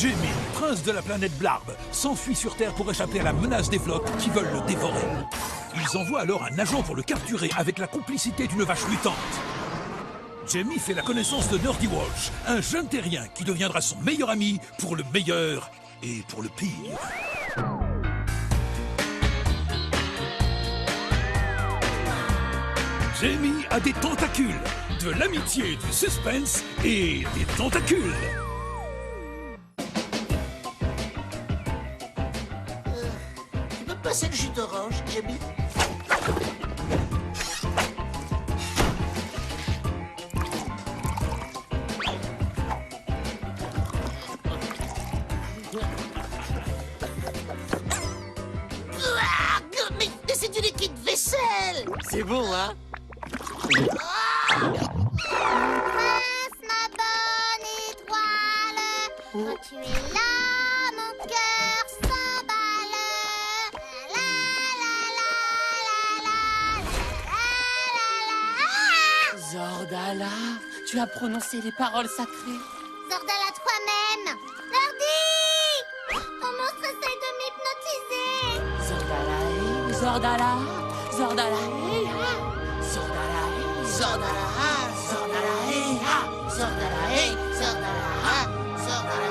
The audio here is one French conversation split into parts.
Jamie, prince de la planète Blarb, s'enfuit sur Terre pour échapper à la menace des flottes qui veulent le dévorer. Ils envoient alors un agent pour le capturer avec la complicité d'une vache mutante. Jamie fait la connaissance de Nerdy Walsh, un jeune terrien qui deviendra son meilleur ami pour le meilleur et pour le pire. Jamie a des tentacules, de l'amitié, du suspense et des tentacules. Tu peux passer le jus d'orange, Jamie? Mais c'est du liquide vaisselle! C'est bon, hein? Prince, ma bonne étoile, quand tu es là, mon cœur s'emballe. La la la la la la la la. Zordala, tu as prononcé les paroles sacrées. Zordala toi-même. Nerdy! Ton monstre essaye de m'hypnotiser. Zordala, Zordala, Zordala, Zordala, Zordala, Zordala, Zordala, Zordala, Zordala, Zordala,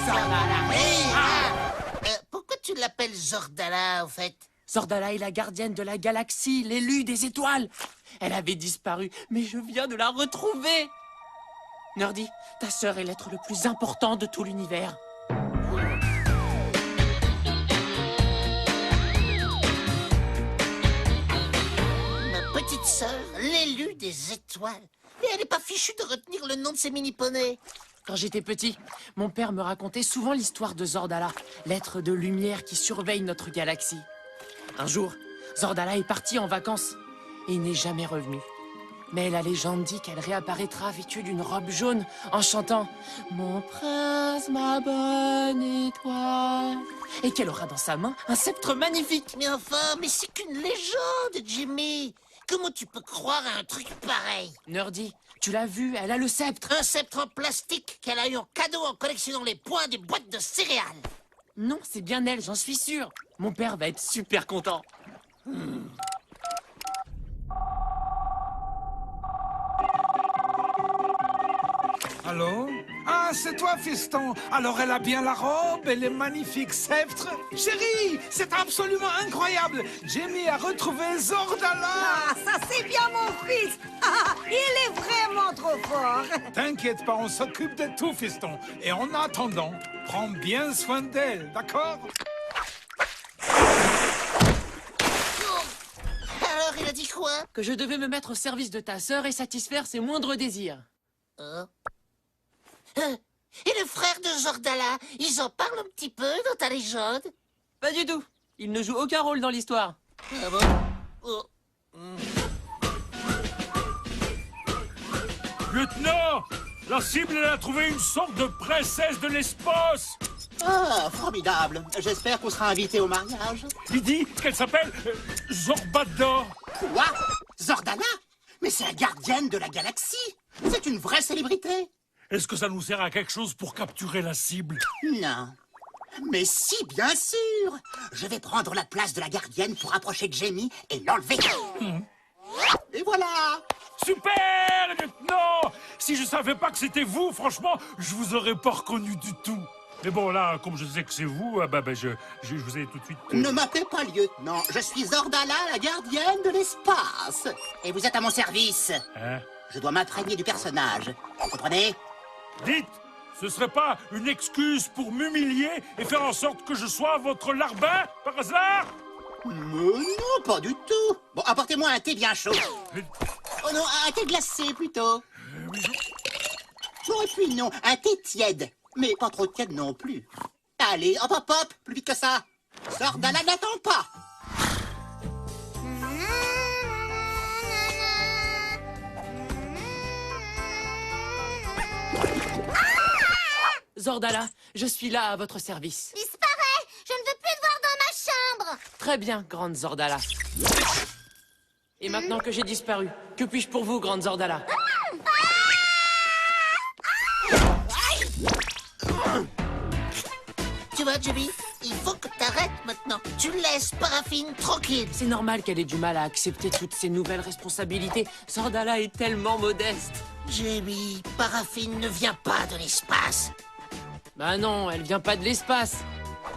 Zordala. Pourquoi tu l'appelles Zordala, au fait? Zordala est la gardienne de la galaxie, l'élue des étoiles. Elle avait disparu, mais je viens de la retrouver. Nerdy, ta sœur est l'être le plus important de tout l'univers. Ma petite sœur, l'élu des étoiles. Mais elle n'est pas fichue de retenir le nom de ses mini-poneys. Quand j'étais petit, mon père me racontait souvent l'histoire de Zordala, l'être de lumière qui surveille notre galaxie. Un jour, Zordala est partie en vacances et n'est jamais revenue. Mais la légende dit qu'elle réapparaîtra vêtue d'une robe jaune en chantant « Mon prince, ma bonne étoile » et qu'elle aura dans sa main un sceptre magnifique. Mais enfin, mais c'est qu'une légende, Jimmy. Comment tu peux croire à un truc pareil? Nerdy, tu l'as vu, elle a le sceptre. Un sceptre en plastique qu'elle a eu en cadeau en collectionnant les points des boîtes de céréales. Non, c'est bien elle, j'en suis sûr. Mon père va être super content. Allô? Ah, c'est toi, fiston. Alors elle a bien la robe et les magnifiques sceptres. Chérie, c'est absolument incroyable. Jamie a retrouvé Zordala. Ah, ça c'est bien mon fils. Ah, il est vraiment trop fort. T'inquiète pas, on s'occupe de tout, fiston. Et en attendant, prends bien soin d'elle, d'accord? Alors, il a dit quoi? Que je devais me mettre au service de ta sœur et satisfaire ses moindres désirs. Et le frère de Zordala, ils en parlent un petit peu dans ta légende? Pas du tout. Il ne joue aucun rôle dans l'histoire. Ah bon? Oh. Lieutenant! La cible, elle a trouvé une sorte de princesse de l'espace! Ah, formidable. J'espère qu'on sera invité au mariage. Il dit qu'elle s'appelle Zorbada. Quoi? Zordala? Mais c'est la gardienne de la galaxie. C'est une vraie célébrité. Est-ce que ça nous sert à quelque chose pour capturer la cible? Non. Mais si, bien sûr. Je vais prendre la place de la gardienne pour approcher de Jamie et l'enlever. Et voilà. Super, lieutenant! Si je savais pas que c'était vous, franchement, je vous aurais pas reconnu du tout. Mais bon, là, comme je sais que c'est vous, je vous ai tout de suite... Ne m'appelez pas lieutenant. Je suis Zordala, la gardienne de l'espace. Et vous êtes à mon service. Hein? Je dois m'imprégner du personnage. Vous comprenez? Dites, ce serait pas une excuse pour m'humilier et faire en sorte que je sois votre larbin, par hasard? Non, pas du tout. Bon, apportez-moi un thé bien chaud. Oh non, un thé glacé plutôt. Bon, et puis non, un thé tiède. Mais pas trop tiède non plus. Allez, hop, hop, hop, plus vite que ça. Zordala n'attend pas. Zordala, je suis là à votre service. Disparais! Je ne veux plus te voir dans ma chambre! Très bien, grande Zordala. Et maintenant que j'ai disparu, que puis-je pour vous, grande Zordala? Jimmy? Il faut que t'arrêtes maintenant. Tu laisses Paraffine tranquille. C'est normal qu'elle ait du mal à accepter toutes ces nouvelles responsabilités. Zordala est tellement modeste. Jimmy, Paraffine ne vient pas de l'espace. Bah non, elle vient pas de l'espace.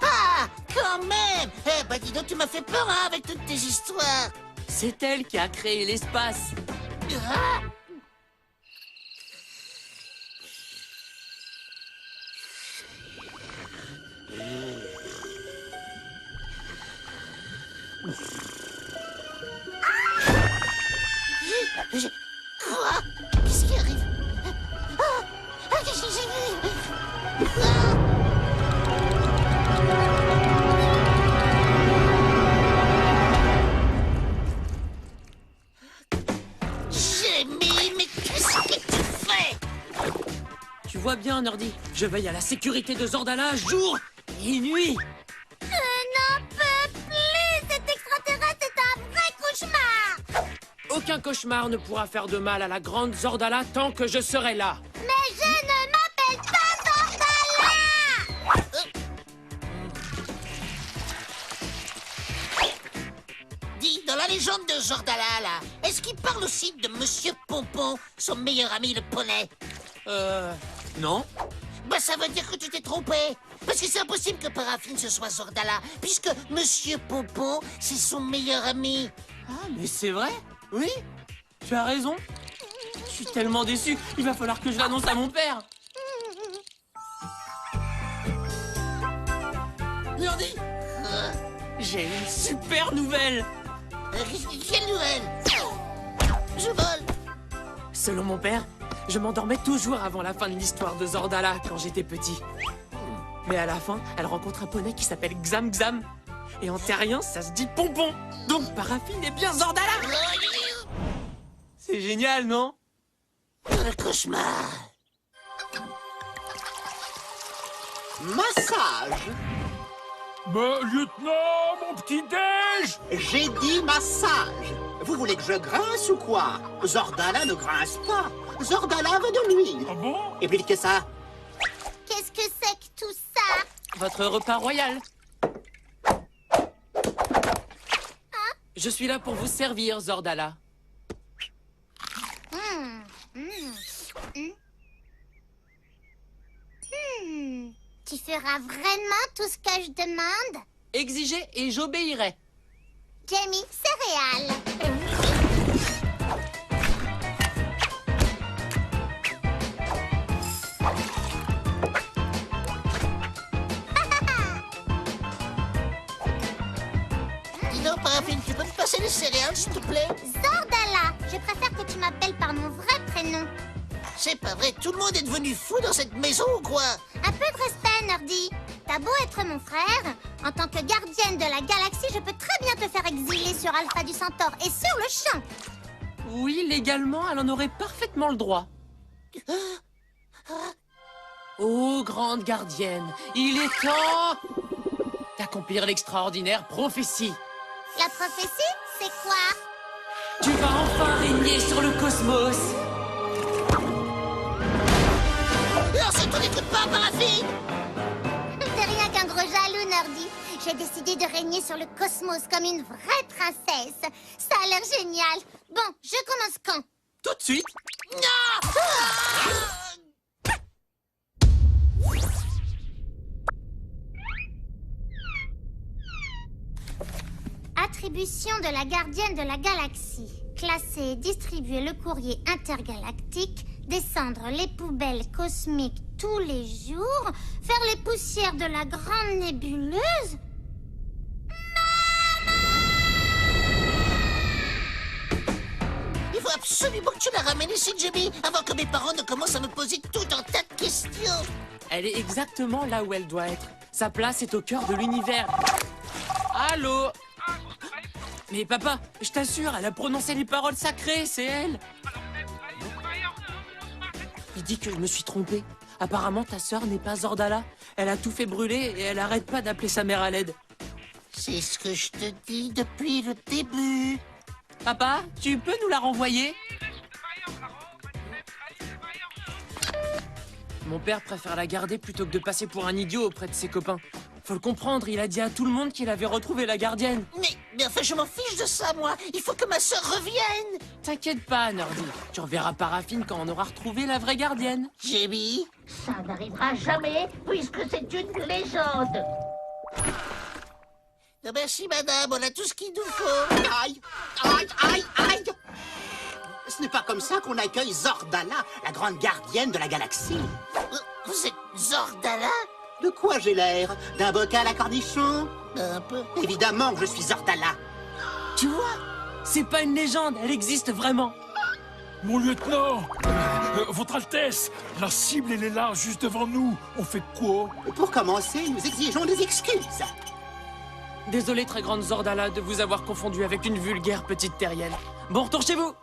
Ah, quand même. Eh ben dis donc, tu m'as fait peur hein, avec toutes tes histoires. C'est elle qui a créé l'espace. Ah. Quoi? Qu'est-ce qui arrive? Qu'est-ce qui Jimmy, mais qu'est-ce que tu fais? Tu vois bien, Nerdy, je veille à la sécurité de Zordala jour et nuit. Je n'en peux plus. Cet extraterrestre est un vrai cauchemar. Aucun cauchemar ne pourra faire de mal à la grande Zordala tant que je serai là. Mais je ne m'appelle pas Zordala. Dis, dans la légende de Zordala, là, est-ce qu'il parle aussi de Monsieur Pompon, son meilleur ami le poney? Non. Bah ça veut dire que tu t'es trompé. Parce que c'est impossible que Paraffine ce soit Zordala, puisque Monsieur Pompon, c'est son meilleur ami. Ah, mais c'est vrai? Oui, tu as raison. Je suis tellement déçu, il va falloir que je l'annonce à mon père. Nerdy, J'ai une super nouvelle. quelle nouvelle? Je vole. Selon mon père, je m'endormais toujours avant la fin de l'histoire de Zordala quand j'étais petit. Mais à la fin, elle rencontre un poney qui s'appelle Xam Xam. Et en terrien, ça se dit Pompon. Donc Paraffine est bien Zordala. C'est génial, non? Le cauchemar. Massage. Mais, lieutenant, mon petit-déj! J'ai dit massage. Vous voulez que je grince ou quoi? Zordala ne grince pas. Zordala veut de lui. Ah bon? Et puis que ça? Qu'est-ce que c'est que tout ça? Votre repas royal. Je suis là pour vous servir, Zordala. Tu feras vraiment tout ce que je demande? Exigez et j'obéirai. Jamie, céréales. Dis donc, Paraffine, tu peux me passer les céréales, s'il te plaît? Zordala, je préfère que tu m'appelles par mon vrai prénom. C'est pas vrai, tout le monde est devenu fou dans cette maison ou quoi? Un peu de respect, Nerdy. T'as beau être mon frère, en tant que gardienne de la galaxie, je peux très bien te faire exiler sur Alpha du Centaure et sur le champ. Oui, légalement, elle en aurait parfaitement le droit. Oh, grande gardienne, il est temps d'accomplir l'extraordinaire prophétie. La prophétie, c'est quoi? Tu vas enfin régner sur le cosmos. Alors ça t'en écoute pas, Paraffine? T'es rien qu'un gros jaloux, Nerdy. J'ai décidé de régner sur le cosmos comme une vraie princesse. Ça a l'air génial. Bon, je commence quand? Tout de suite. Non! Attribution de la gardienne de la galaxie. Classer et distribuer le courrier intergalactique. Descendre les poubelles cosmiques tous les jours. Faire les poussières de la grande nébuleuse. Il faut absolument que tu la ramènes ici, Jimmy, avant que mes parents ne commencent à me poser tout un tas de questions. Elle est exactement là où elle doit être. Sa place est au cœur de l'univers. Allô? Mais papa, je t'assure, elle a prononcé les paroles sacrées, c'est elle. Il dit que je me suis trompé. Apparemment, ta sœur n'est pas Zordala. Elle a tout fait brûler et elle arrête pas d'appeler sa mère à l'aide. C'est ce que je te dis depuis le début. Papa, tu peux nous la renvoyer? Mon père préfère la garder plutôt que de passer pour un idiot auprès de ses copains. Faut le comprendre, il a dit à tout le monde qu'il avait retrouvé la gardienne. Mais enfin, je m'en fiche de ça, moi. Il faut que ma sœur revienne. T'inquiète pas, Nerdy. Tu reverras Paraffine quand on aura retrouvé la vraie gardienne. Jamie? Ça n'arrivera jamais, puisque c'est une légende. Non, merci, madame. On a tout ce qu'il nous faut. Aïe, aïe, aïe, aïe. Ce n'est pas comme ça qu'on accueille Zordala, la grande gardienne de la galaxie. Vous êtes Zordala? De quoi j'ai l'air? D'un bocal à cornichons? Un peu. Évidemment que je suis Zordala. Tu vois? C'est pas une légende, elle existe vraiment. Mon lieutenant, votre Altesse, la cible, elle est là, juste devant nous. On fait quoi? Pour commencer, nous exigeons des excuses. Désolé, très grande Zordala, de vous avoir confondu avec une vulgaire petite terrienne. Bon retour chez vous.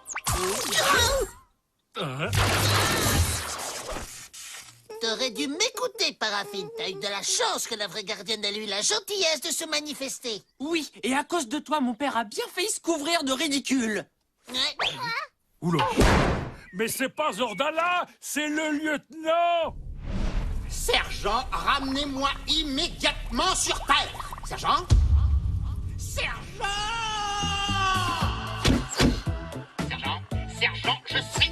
T'aurais dû m'écouter, Paraffine. T'as eu de la chance que la vraie gardienne a eu la gentillesse de se manifester. Oui, et à cause de toi, mon père a bien failli se couvrir de ridicule. Ouais. Oula. Mais c'est pas Zordala, c'est le lieutenant. Sergent, ramenez-moi immédiatement sur Terre. Sergent? Sergent! Sergent, je sais